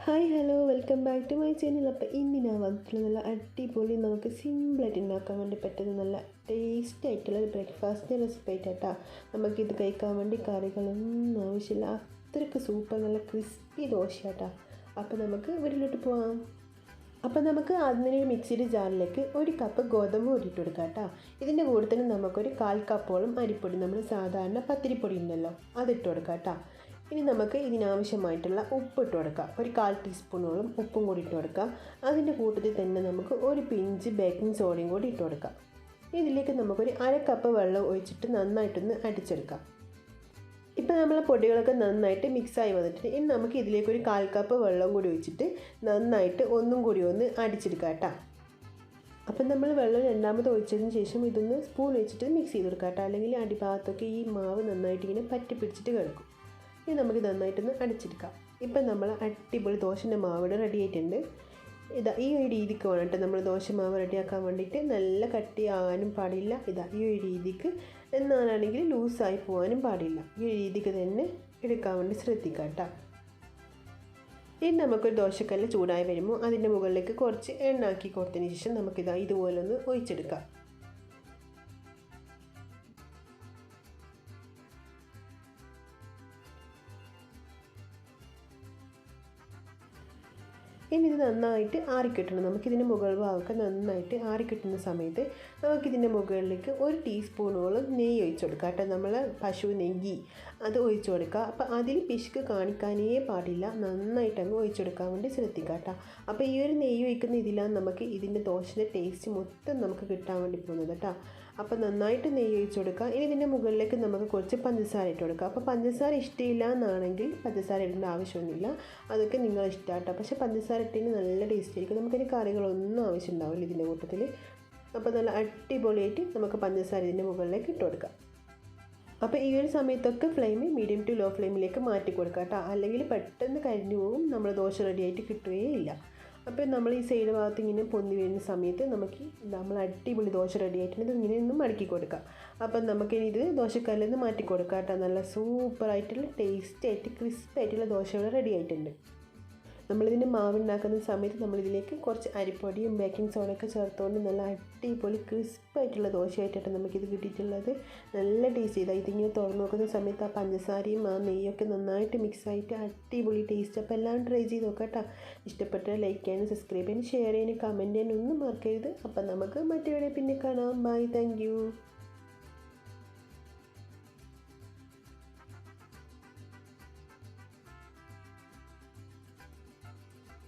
Hi hello welcome back to my channel. അപ്പോൾ ഇന്ന് ഞാൻ വന്നിട്ടുള്ള നല്ല അടിപൊളി നമുക്ക് സിമ്പിളായിട്ട് ഉണ്ടാക്കാൻ വേണ്ടി പറ്റുന്ന നല്ല ടേസ്റ്റി ആയിട്ടുള്ള ഒരു ബ്രേക്ക്ഫാസ്റ്റിൻ്റെ റെസിപ്പി ആയിട്ടാ. നമുക്കിത് കഴിക്കാൻ വേണ്ടി കറികളൊന്നും ആവശ്യമില്ല, അത്രയ്ക്ക് സൂപ്പർ നല്ല ക്രിസ്പി ദോശയാട്ടാ. അപ്പോൾ നമുക്ക് വീട്ടിലോട്ട് പോവാം. അപ്പോൾ നമുക്ക് അതിനൊരു മിക്സിയുടെ ജാറിലേക്ക് 1 കപ്പ് ഗോതമ്പ് പൊടിയിട്ട് കൊടുക്കാം കേട്ടോ. ഇതിൻ്റെ കൂടെ തന്നെ നമുക്കൊരു 1/4 കപ്പോളം അരിപ്പൊടി, നമ്മൾ സാധാരണ പത്തിരിപ്പൊടി ഉണ്ടല്ലോ, അതിട്ട് കൊടുക്കാം കേട്ടോ. ഇനി നമുക്ക് ഇതിനാവശ്യമായിട്ടുള്ള ഉപ്പ് ഇട്ട് കൊടുക്കാം. ഒരു 1/4 ടീസ്പൂണോളം ഉപ്പും കൂടി ഇട്ട് കൊടുക്കാം. അതിൻ്റെ കൂട്ടത്തിൽ തന്നെ നമുക്ക് ഒരു പിഞ്ച് ബേക്കിംഗ് സോഡയും കൂടി ഇട്ട് കൊടുക്കാം. ഇതിലേക്ക് നമുക്കൊരു 1/2 കപ്പ് വെള്ളം ഒഴിച്ചിട്ട് നന്നായിട്ടൊന്ന് അടിച്ചെടുക്കാം. ഇപ്പോൾ നമ്മൾ പൊടികളൊക്കെ നന്നായിട്ട് മിക്സായി വന്നിട്ടുണ്ട്. ഇനി നമുക്ക് ഇതിലേക്ക് ഒരു 1/4 കപ്പ് വെള്ളം കൂടി ഒഴിച്ചിട്ട് നന്നായിട്ട് ഒന്നും കൂടി ഒന്ന് അടിച്ചെടുക്കാം കേട്ടോ. അപ്പം നമ്മൾ വെള്ളം രണ്ടാമത് ഒഴിച്ചതിന് ശേഷം ഇതൊന്ന് സ്പൂൺ വെച്ചിട്ട് മിക്സ് ചെയ്ത് കൊടുക്കാം കേട്ടോ, അല്ലെങ്കിൽ അടിഭാഗത്തൊക്കെ ഈ മാവ് നന്നായിട്ട് ഇങ്ങനെ പറ്റി പിടിച്ചിട്ട് കിടക്കും. ഇനി നമുക്ക് നന്നായിട്ടൊന്ന് അടിച്ചെടുക്കാം. ഇപ്പം നമ്മൾ അടിപൊളി ദോശൻ്റെ മാവ് റെഡി ആയിട്ടുണ്ട്. ഈ ഒരു രീതിക്ക് വേണം നമ്മൾ ദോശ മാവ് റെഡിയാക്കാൻ വേണ്ടിയിട്ട്. നല്ല കട്ടിയാകാനും പാടില്ല. ഈ ഒരു രീതിക്ക്, എന്നാലാണെങ്കിൽ ലൂസായി പോകാനും പാടില്ല. ഈ ഒരു രീതിക്ക് തന്നെ എടുക്കാൻ വേണ്ടി ശ്രദ്ധിക്കാം കേട്ടോ. ഇനി നമുക്കൊരു ദോശക്കല്ല് ചൂടായി വരുമ്പോൾ അതിൻ്റെ മുകളിലേക്ക് കുറച്ച് എണ്ണ ആക്കി കൊടുത്തതിന് ശേഷം ഇതുപോലെ ഒന്ന് ഒഴിച്ചെടുക്കാം. ഇനി ഇത് നന്നായിട്ട് ആറിക്കിട്ടണം. നമുക്കിതിൻ്റെ മുകൾ ഭാഗമൊക്കെ നന്നായിട്ട് ആറിക്കിട്ടുന്ന സമയത്ത് നമുക്കിതിൻ്റെ മുകളിലേക്ക് 1 ടീസ്പൂണോളം നെയ്യ് ഒഴിച്ചു കൊടുക്കുക കേട്ടോ. നമ്മൾ പശു നെയ്യ് അത് ഒഴിച്ചു കൊടുക്കുക. അപ്പോൾ അതിൽ പിശുക്ക് കാണിക്കാനേ പാടില്ല, നന്നായിട്ട് അങ്ങ് ഒഴിച്ചു കൊടുക്കാൻ വേണ്ടി ശ്രദ്ധിക്കുക കേട്ടോ. അപ്പോൾ ഈ ഒരു നെയ്യ് ഒഴിക്കുന്ന ഇതിലാണ് നമുക്ക് ഇതിൻ്റെ ദോശയുടെ ടേസ്റ്റ് മൊത്തം നമുക്ക് കിട്ടാൻ വേണ്ടി പോകുന്നത് കേട്ടോ. അപ്പോൾ നന്നായിട്ട് നെയ്യ് ഒഴിച്ചു കൊടുക്കുക. ഇനി ഇതിൻ്റെ മുകളിലേക്ക് നമുക്ക് കുറച്ച് പഞ്ചസാര ഇട്ട് കൊടുക്കുക. അപ്പോൾ പഞ്ചസാര ഇഷ്ടമില്ല എന്നാണെങ്കിൽ പഞ്ചസാര ഇടേണ്ട ആവശ്യമൊന്നുമില്ല, അതൊക്കെ നിങ്ങൾ ഇഷ്ടമാട്ടോ. പക്ഷേ പഞ്ചസാര ഇട്ടിന് നല്ല ടേസ്റ്റ് ആയിരിക്കും. നമുക്കിനി കറികളൊന്നും ആവശ്യമുണ്ടാവില്ല ഇതിൻ്റെ കൂട്ടത്തിൽ. അപ്പോൾ നല്ല അടിപൊളിയായിട്ട് നമുക്ക് പഞ്ചസാര ഇതിൻ്റെ മുകളിലേക്ക് ഇട്ട് കൊടുക്കാം. അപ്പോൾ ഈ ഒരു സമയത്തൊക്കെ ഫ്ലെയിം മീഡിയം ടു ലോ ഫ്ലെയിമിലേക്ക് മാറ്റി കൊടുക്കുക കേട്ടോ, അല്ലെങ്കിൽ പെട്ടെന്ന് കരിഞ്ഞു പോകും, നമ്മൾ ദോശ റെഡിയായിട്ട് കിട്ടുകയില്ല. അപ്പോൾ നമ്മൾ ഈ സൈഡ് ഭാഗത്ത് ഇങ്ങനെ പൊന്തി വരുന്ന സമയത്ത് നമ്മൾ അടിപൊളി ദോശ റെഡി ആയിട്ടുണ്ട്. ഇങ്ങനെ ഒന്ന് മടക്കി കൊടുക്കാം. അപ്പം നമുക്കിനി ഇത് ദോശക്കല്ലിൽ നിന്ന് മാറ്റി കൊടുക്കാം കേട്ടോ. നല്ല സൂപ്പറായിട്ടുള്ള ടേസ്റ്റി ആയിട്ട് ക്രിസ്പി ആയിട്ടുള്ള ദോശകൾ റെഡി ആയിട്ടുണ്ട്. നമ്മളിതിൻ്റെ മാവുണ്ടാക്കുന്ന സമയത്ത് നമ്മളിതിലേക്ക് കുറച്ച് അരിപ്പൊടിയും ബേക്കിംഗ് സോഡയൊക്കെ ചേർത്തുകൊണ്ട് നല്ല അടിപൊളി ക്രിസ്പായിട്ടുള്ള ദോശയായിട്ടാണ് നമുക്കിത് കിട്ടിയിട്ടുള്ളത്. നല്ല ടേസ്റ്റ് ചെയ്താൽ ഇതിങ്ങനെ തുറന്ന് നോക്കുന്ന സമയത്ത് ആ പഞ്ചസാരയും ആ നെയ്യൊക്കെ നന്നായിട്ട് മിക്സായിട്ട് അടിപൊളി ടേസ്റ്റ്. അപ്പോൾ എല്ലാം ട്രൈ ചെയ്ത് നോക്കാം കേട്ടോ. ഇഷ്ടപ്പെട്ടാൽ ലൈക്ക് ചെയ്യാനും സബ്സ്ക്രൈബ് ചെയ്യാനും ഷെയർ ചെയ്യാനും കമൻറ്റ് ചെയ്യാനും ഒന്നും മറക്കരുത്. അപ്പം നമുക്ക് മറ്റേ പിന്നെ കാണാം. Bye, thank U.